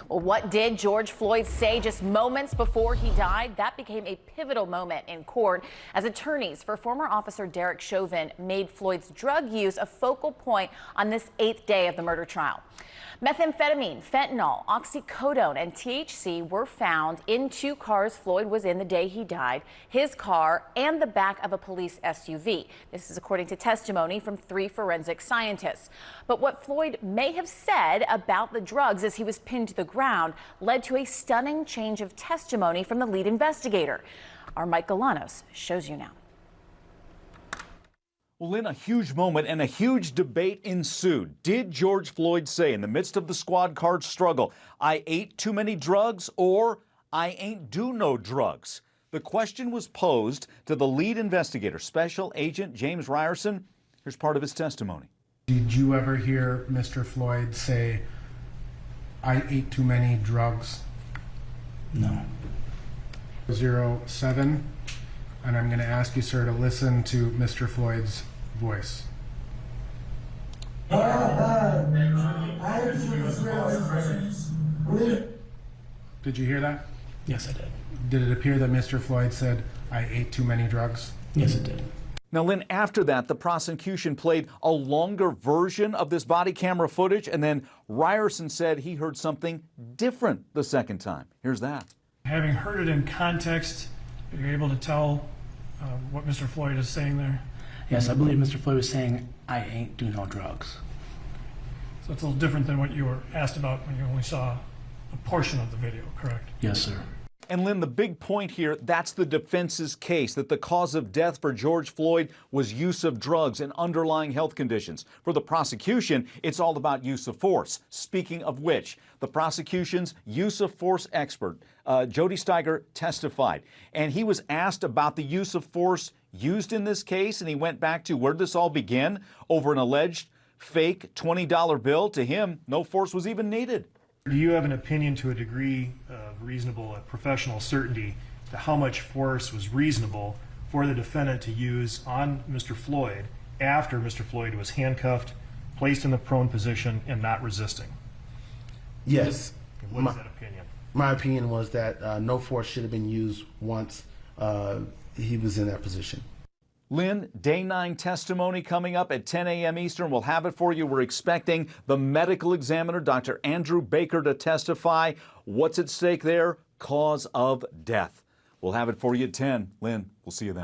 Well, what did George Floyd say just moments before he died? That became a pivotal moment in court as attorneys for former officer Derek Chauvin made Floyd's drug use a focal point on this 8th day of the murder trial. Methamphetamine, fentanyl, oxycodone, and THC were found in 2 cars Floyd was in the day he died, his car and the back of a police SUV. This is according to testimony from 3 forensic scientists. But what Floyd may have said about the drugs as he was pinned to the ground led to a stunning change of testimony from the lead investigator. Our Mike Galanos shows you now. Well, in a huge moment and a huge debate ensued. Did George Floyd say in the midst of the squad car struggle, "I ate too many drugs," or "I ain't do no drugs"? The question was posed to the lead investigator, Special Agent James Ryerson. Here's part of his testimony. Did you ever hear Mr. Floyd say, "I ate too many drugs"? No. 07, and I'm going to ask you, sir, to listen to Mr. Floyd's voice. Did you hear that? Yes, I did. Did it appear that Mr. Floyd said, "I ate too many drugs"? Yes, it did. Now, Lynn, after that, the prosecution played a longer version of this body camera footage, and then Ryerson said he heard something different the second time. Here's that. Having heard it in context, are you able to tell what Mr. Floyd is saying there? Yes, I believe Mr. Floyd was saying, "I ain't do no drugs." So it's a little different than what you were asked about when you only saw a portion of the video, correct? Yes, sir. And Lynn, the big point here, that's the defense's case, that the cause of death for George Floyd was use of drugs and underlying health conditions. For the prosecution, it's all about use of force. Speaking of which, the prosecution's use of force expert, Jody Steiger, testified. And he was asked about the use of force used in this case, and he went back to where this all began, over an alleged fake $20 bill. To him, no force was even needed. Do you have an opinion to a degree of reasonable professional certainty to how much force was reasonable for the defendant to use on Mr. Floyd after Mr. Floyd was handcuffed, placed in the prone position, and not resisting? Yes. What is that opinion? My opinion was that no force should have been used once he was in that position. Lynn, day 9 testimony coming up at 10 a.m. Eastern. We'll have it for you. We're expecting the medical examiner, Dr. Andrew Baker, to testify. What's at stake there? Cause of death. We'll have it for you at 10. Lynn, we'll see you then.